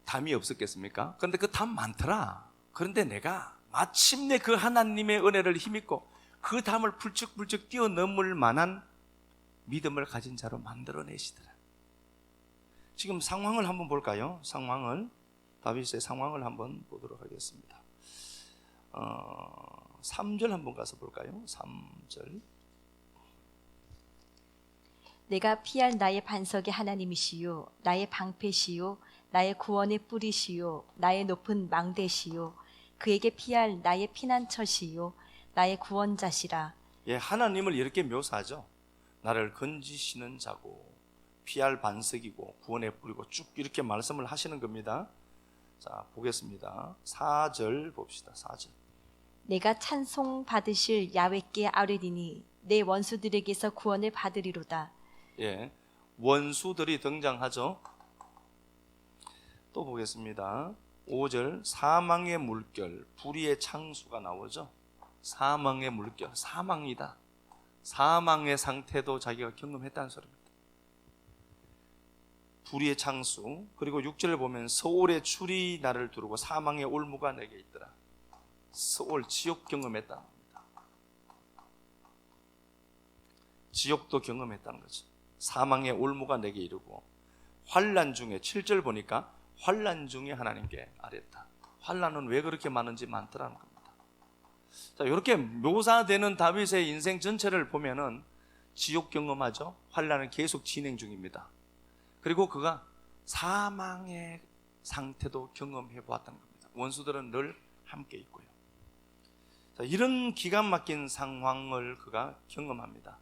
담이 없었겠습니까? 그런데 그 담 많더라. 그런데 내가 마침내 그 하나님의 은혜를 힘입고 그 담을 불쩍불쩍 뛰어넘을 만한 믿음을 가진 자로 만들어내시더라. 지금 상황을 한번 볼까요? 다윗의 상황을 한번 보도록 하겠습니다. 3절 한번 가서 볼까요? 3절. 내가 피할 나의 반석의 하나님이시요 나의 방패시요 나의 구원의 뿌리시요 나의 높은 망대시요 그에게 피할 나의 피난처시요 나의 구원자시라. 예, 하나님을 이렇게 묘사하죠. 나를 건지시는 자고 피할 반석이고 구원의 뿌리고 쭉 이렇게 말씀을 하시는 겁니다. 자, 보겠습니다. 4절 봅시다. 4절. 내가 찬송 받으실 야훼께 아뢰리니 내 원수들에게서 구원을 받으리로다. 예, 원수들이 등장하죠. 또 보겠습니다. 5절. 사망의 물결, 불의의 창수가 나오죠. 사망의 물결, 사망이다. 사망의 상태도 자기가 경험했다는 소리입니다. 불의의 창수. 그리고 6절을 보면 서울의 추리 나를 두르고 사망의 올무가 내게 있더라. 서울, 지옥 경험했다는 겁니다. 지옥도 경험했다는 거죠. 사망의 올무가 내게 이르고 환난 중에 7절 보니까 환난 중에 하나님께 아뢰었다. 환난은 왜 그렇게 많은지 많더라는 겁니다. 자, 이렇게 묘사되는 다윗의 인생 전체를 보면은 지옥 경험하죠. 환난은 계속 진행 중입니다. 그리고 그가 사망의 상태도 경험해 보았다는 겁니다. 원수들은 늘 함께 있고요. 자, 이런 기가 막힌 상황을 그가 경험합니다.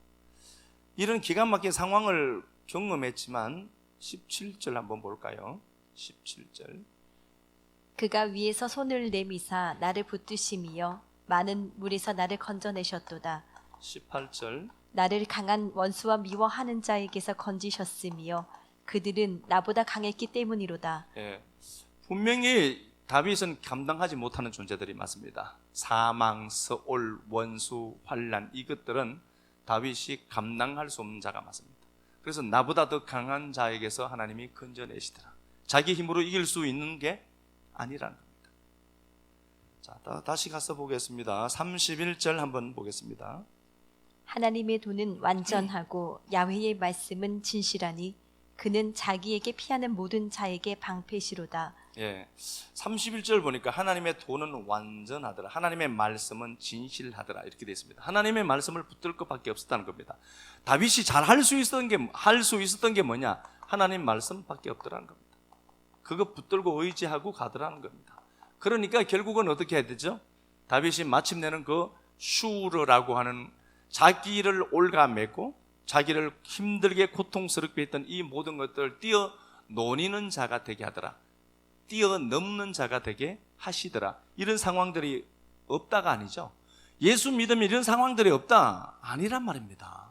이런 기가 막힌 상황을 경험했지만 17절 한번 볼까요? 17절. 그가 위에서 손을 내미사 나를 붙드심이여 많은 물에서 나를 건져내셨도다. 18절. 나를 강한 원수와 미워하는 자에게서 건지셨으며 그들은 나보다 강했기 때문이로다. 예, 분명히 다윗은 감당하지 못하는 존재들이 많습니다. 사망, 서올, 원수, 환난, 이것들은 다윗이 감당할 수 없는 자가 많습니다. 그래서 나보다 더 강한 자에게서 하나님이 건져내시더라. 자기 힘으로 이길 수 있는 게 아니라는 겁니다. 자, 다시 가서 보겠습니다. 31절 한번 보겠습니다. 하나님의 도는 완전하고 야훼의 말씀은 진실하니 그는 자기에게 피하는 모든 자에게 방패시로다. 예, 31절 보니까 하나님의 도는 완전하더라, 하나님의 말씀은 진실하더라, 이렇게 되어 있습니다. 하나님의 말씀을 붙들 것밖에 없었다는 겁니다. 다윗이 잘 할 수 있었던 게 뭐냐? 하나님 말씀밖에 없더라는 겁니다. 그거 붙들고 의지하고 가더라는 겁니다. 그러니까 결국은 어떻게 해야 되죠? 다윗이 마침내는 그 슈르라고 하는 자기를 올가매고 자기를 힘들게 고통스럽게 했던 이 모든 것들을 뛰어노니는 자가 되게 하더라, 뛰어넘는 자가 되게 하시더라. 이런 상황들이 없다가 아니죠. 예수 믿으면 이런 상황들이 없다 아니란 말입니다.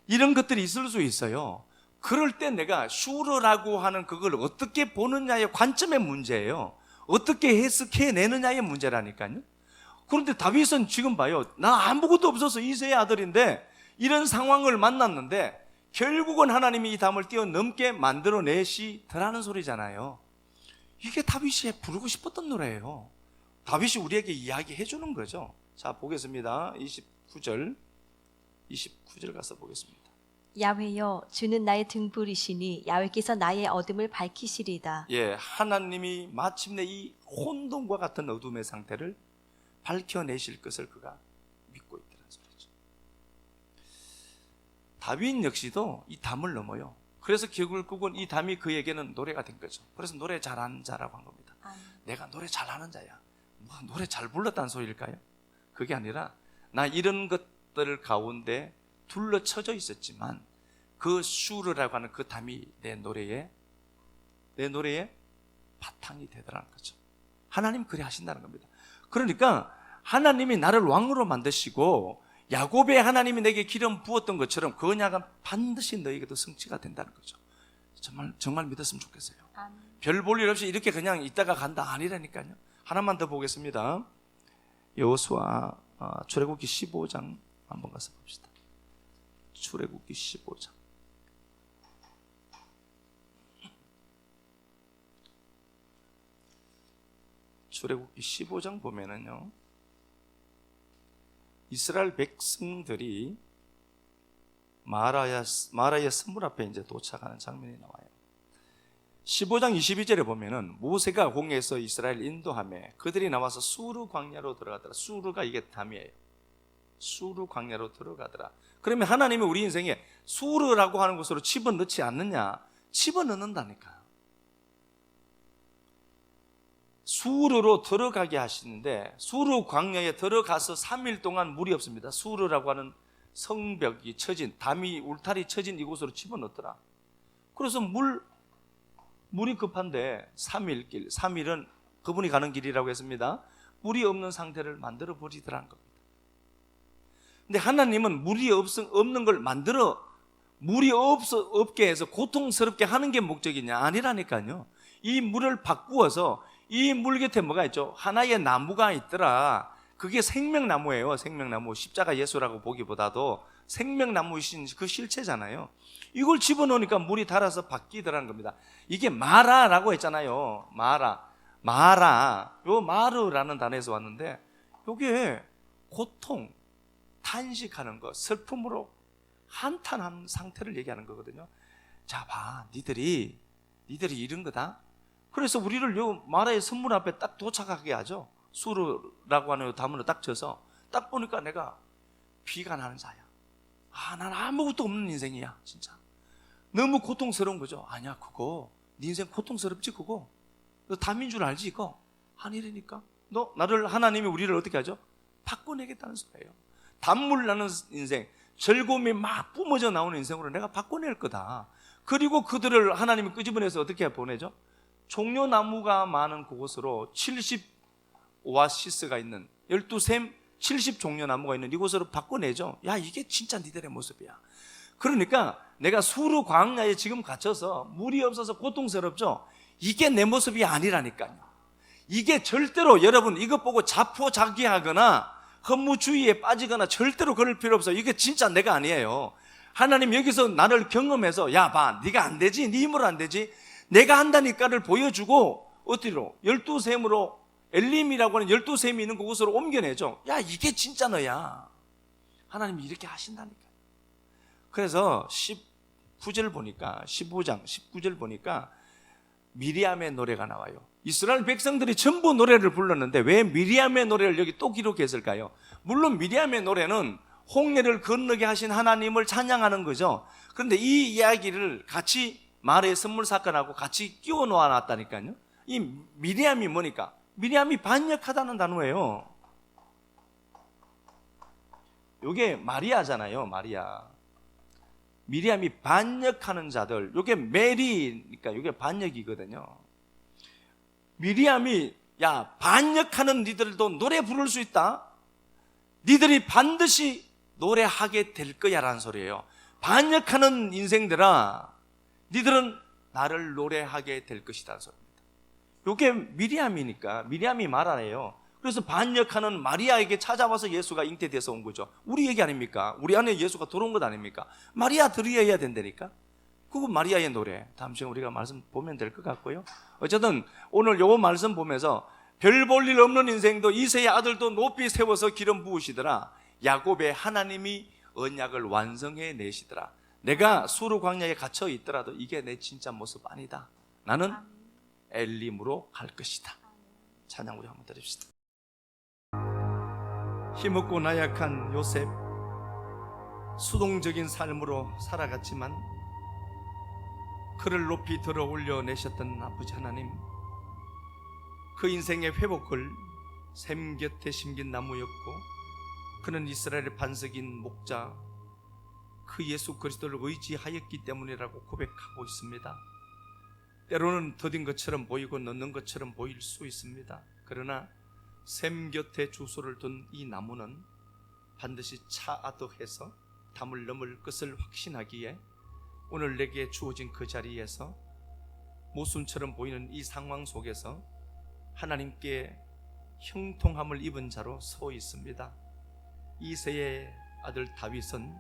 이런 것들이 있을 수 있어요. 그럴 때 내가 슈르라고 하는 그걸 어떻게 보느냐의 관점의 문제예요. 어떻게 해석해내느냐의 문제라니까요. 그런데 다윗은 지금 봐요. 나 아무것도 없어서 이새의 아들인데 이런 상황을 만났는데 결국은 하나님이 이 담을 뛰어넘게 만들어내시더라는 소리잖아요. 이게 다윗이 부르고 싶었던 노래예요. 다윗이 우리에게 이야기해 주는 거죠. 자, 보겠습니다. 29절 가서 보겠습니다. 야훼여 주는 나의 등불이시니 야훼께서 나의 어둠을 밝히시리다. 예, 하나님이 마침내 이 혼돈과 같은 어둠의 상태를 밝혀내실 것을 그가 믿고 있다는 소리죠. 다윗 역시도 이 담을 넘어요. 그래서 결국은 이 담이 그에게는 노래가 된 거죠. 그래서 노래 잘하는 자라고 한 겁니다. 내가 노래 잘하는 자야. 뭐 노래 잘 불렀다는 소리일까요? 그게 아니라 나 이런 것들 가운데 둘러쳐져 있었지만 그 슈르라고 하는 그 담이 내 노래의 바탕이 되더라는 거죠. 하나님 그래 하신다는 겁니다. 그러니까 하나님이 나를 왕으로 만드시고 야곱의 하나님이 내게 기름 부었던 것처럼 그 언약은 반드시 너에게도 성취가 된다는 거죠. 정말 믿었으면 좋겠어요. 별 볼 일 없이 이렇게 그냥 있다가 간다 아니라니까요. 하나만 더 보겠습니다. 여호수아 출애굽기 15장 한번 가서 봅시다. 출애굽기 15장. 출애굽기 15장 보면은요, 이스라엘 백성들이 마라의 선물 앞에 이제 도착하는 장면이 나와요. 15장 22절에 보면은 모세가 홍해에서 이스라엘 인도함에 그들이 나와서 수르 광야로 들어가더라. 수르가 이게 담이에요. 수르 광야로 들어가더라. 그러면 하나님이 우리 인생에 수르라고 하는 곳으로 집어넣지 않느냐? 집어넣는다니까요. 수르로 들어가게 하시는데 수르 광야에 들어가서 3일 동안 물이 없습니다. 수르라고 하는 성벽이 쳐진, 담이 울타리 쳐진 이곳으로 집어넣더라. 그래서 물이 급한데 3일 길, 3일은 그분이 가는 길이라고 했습니다. 물이 없는 상태를 만들어 버리더라는 겁니다. 근데 하나님은 물이 없는 걸 만들어 물이 없게 해서 고통스럽게 하는 게 목적이냐? 아니라니까요. 이 물을 바꾸어서 이 물 곁에 뭐가 있죠? 하나의 나무가 있더라. 그게 생명나무예요. 생명나무. 십자가 예수라고 보기보다도 생명나무이신 그 실체잖아요. 이걸 집어넣으니까 물이 달아서 바뀌더라는 겁니다. 이게 마라라고 했잖아요. 마라. 요 마르라는 단어에서 왔는데 요게 고통, 탄식하는 것, 슬픔으로 한탄한 상태를 얘기하는 거거든요. 자, 봐. 니들이 이런 거다. 그래서 우리를 요 마라의 선물 앞에 딱 도착하게 하죠. 수르라고 하는 다문을 딱 쳐서 딱 보니까 내가 피가 나는 자야. 난 아무것도 없는 인생이야. 진짜 너무 고통스러운 거죠. 아니야, 그거 네 인생 고통스럽지. 그거 너 담인 줄 알지? 이거 아니라니까. 너 나를, 하나님이 우리를 어떻게 하죠? 바꿔내겠다는 소리예요. 단물 나는 인생, 즐거움이 막 뿜어져 나오는 인생으로 내가 바꿔낼 거다. 그리고 그들을 하나님이 끄집어내서 어떻게 보내죠? 종려나무가 많은 그곳으로 70 오아시스가 있는 12샘 70 종려나무가 있는 이곳으로 바꿔내죠. 야, 이게 진짜 니들의 모습이야. 그러니까 내가 수르 광야에 지금 갇혀서 물이 없어서 고통스럽죠. 이게 내 모습이 아니라니까요. 이게 절대로 여러분 이것 보고 자포자기하거나 허무주의에 빠지거나 절대로 그럴 필요 없어요. 이게 진짜 내가 아니에요. 하나님 여기서 나를 경험해서 야, 봐, 네가 안 되지, 네 힘으로 안 되지, 내가 한다니까를 보여주고 어디로? 12샘으로, 엘림이라고 하는 12샘이 있는 그곳으로 옮겨내죠. 야, 이게 진짜 너야. 하나님이 이렇게 하신다니까. 그래서 19절 보니까, 15장 19절 보니까 미리암의 노래가 나와요. 이스라엘 백성들이 전부 노래를 불렀는데 왜 미리암의 노래를 여기 또 기록했을까요? 물론 미리암의 노래는 홍해를 건너게 하신 하나님을 찬양하는 거죠. 그런데 이 이야기를 같이 말의 선물 사건하고 같이 끼워 놓아놨다니까요. 이 미리암이 뭐니까? 미리암이 반역하다는 단어예요. 이게 마리아잖아요. 마리아. 미리암이 반역하는 자들, 이게 메리니까 이게 반역이거든요. 미리암이 야, 반역하는 니들도 노래 부를 수 있다. 니들이 반드시 노래하게 될 거야 라는 소리예요. 반역하는 인생들아, 니들은 나를 노래하게 될 것이다 라는 소리입니다. 이게 미리암이니까, 미리암이 말하네요. 그래서 반역하는 마리아에게 찾아와서 예수가 잉태돼서 온 거죠. 우리 얘기 아닙니까? 우리 안에 예수가 들어온 것 아닙니까? 마리아 들이어야 된다니까. 그거 마리아의 노래. 다음 시간에 우리가 말씀 보면 될 것 같고요. 어쨌든 오늘 요 말씀 보면서 별 볼 일 없는 인생도 이새의 아들도 높이 세워서 기름 부으시더라. 야곱의 하나님이 언약을 완성해 내시더라. 내가 수르 광야에 갇혀 있더라도 이게 내 진짜 모습 아니다. 나는 엘림으로 갈 것이다. 찬양 우리 한번 드립시다. 힘없고 나약한 요셉, 수동적인 삶으로 살아갔지만 그를 높이 들어 올려내셨던 아버지 하나님, 그 인생의 회복을 샘 곁에 심긴 나무였고 그는 이스라엘의 반석인 목자 그 예수 그리스도를 의지하였기 때문이라고 고백하고 있습니다. 때로는 더딘 것처럼 보이고 넣는 것처럼 보일 수 있습니다. 그러나 샘 곁에 주소를 둔 이 나무는 반드시 차아득해서 담을 넘을 것을 확신하기에 오늘 내게 주어진 그 자리에서 모순처럼 보이는 이 상황 속에서 하나님께 형통함을 입은 자로 서 있습니다. 이새의 아들 다윗은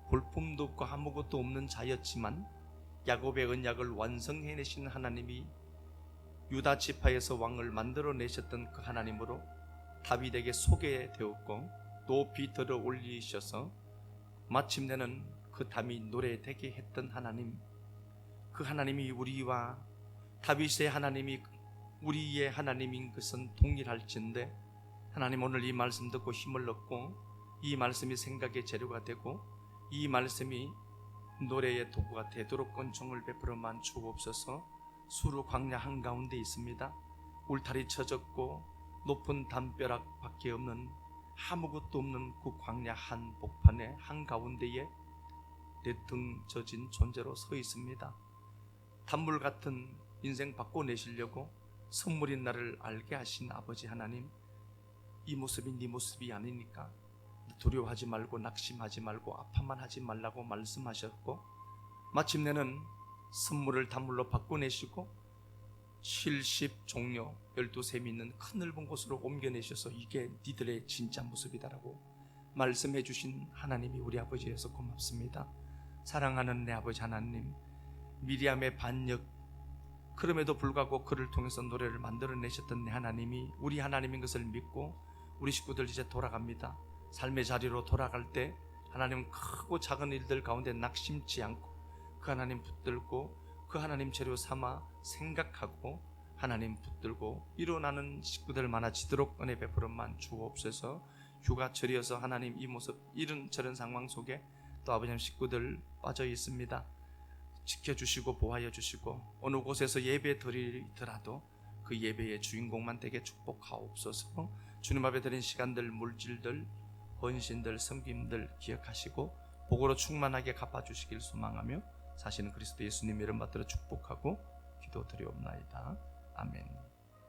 볼품도 없고 아무것도 없는 자였지만 야곱의 언약을 완성해내신 하나님이 유다 지파에서 왕을 만들어내셨던 그 하나님으로 다윗에게 소개되었고 높이 들어 올리셔서 마침내는 그 다윗 노래되게 했던 하나님, 그 하나님이 우리와 다윗의 하나님이 우리의 하나님인 것은 동일할진데 하나님 오늘 이 말씀 듣고 힘을 얻고 이 말씀이 생각의 재료가 되고 이 말씀이 노래의 도구가 되도록 권총을 베풀어만 주옵소서. 수르 광야 한가운데 있습니다. 울타리 쳐졌고 높은 담벼락밖에 없는 아무것도 없는 그 광야 한복판의 한가운데에 내 등 젖은 존재로 서 있습니다. 단물 같은 인생 바꿔내시려고 선물인 나를 알게 하신 아버지 하나님, 이 모습이 네 모습이 아니니까 두려워하지 말고 낙심하지 말고 아파만 하지 말라고 말씀하셨고 마침내는 선물을 단물로 바꿔내시고 70 종려 12샘이 있는 큰 넓은 곳으로 옮겨내셔서 이게 니들의 진짜 모습이다라고 말씀해 주신 하나님이 우리 아버지여서 고맙습니다. 사랑하는 내 아버지 하나님, 미리암의 반역, 그럼에도 불구하고 그를 통해서 노래를 만들어내셨던 내 하나님이 우리 하나님인 것을 믿고 우리 식구들 이제 돌아갑니다. 삶의 자리로 돌아갈 때 하나님 크고 작은 일들 가운데 낙심치 않고 그 하나님 붙들고 그 하나님 재료 삼아 생각하고 하나님 붙들고 일어나는 식구들 많아지도록 은혜 베풀음만 주옵소서. 휴가철이어서 하나님 이 모습 이런 저런 상황 속에 또 아버지 식구들 빠져 있습니다. 지켜주시고 보호하여 주시고 어느 곳에서 예배 드리더라도 그 예배의 주인공만 되게 축복하옵소서. 주님 앞에 드린 시간들, 물질들, 헌신들, 섬김들 기억하시고 복으로 충만하게 갚아주시길 소망하며 사시는 그리스도 예수님 이름 받들어 축복하고 기도드리옵나이다. 아멘.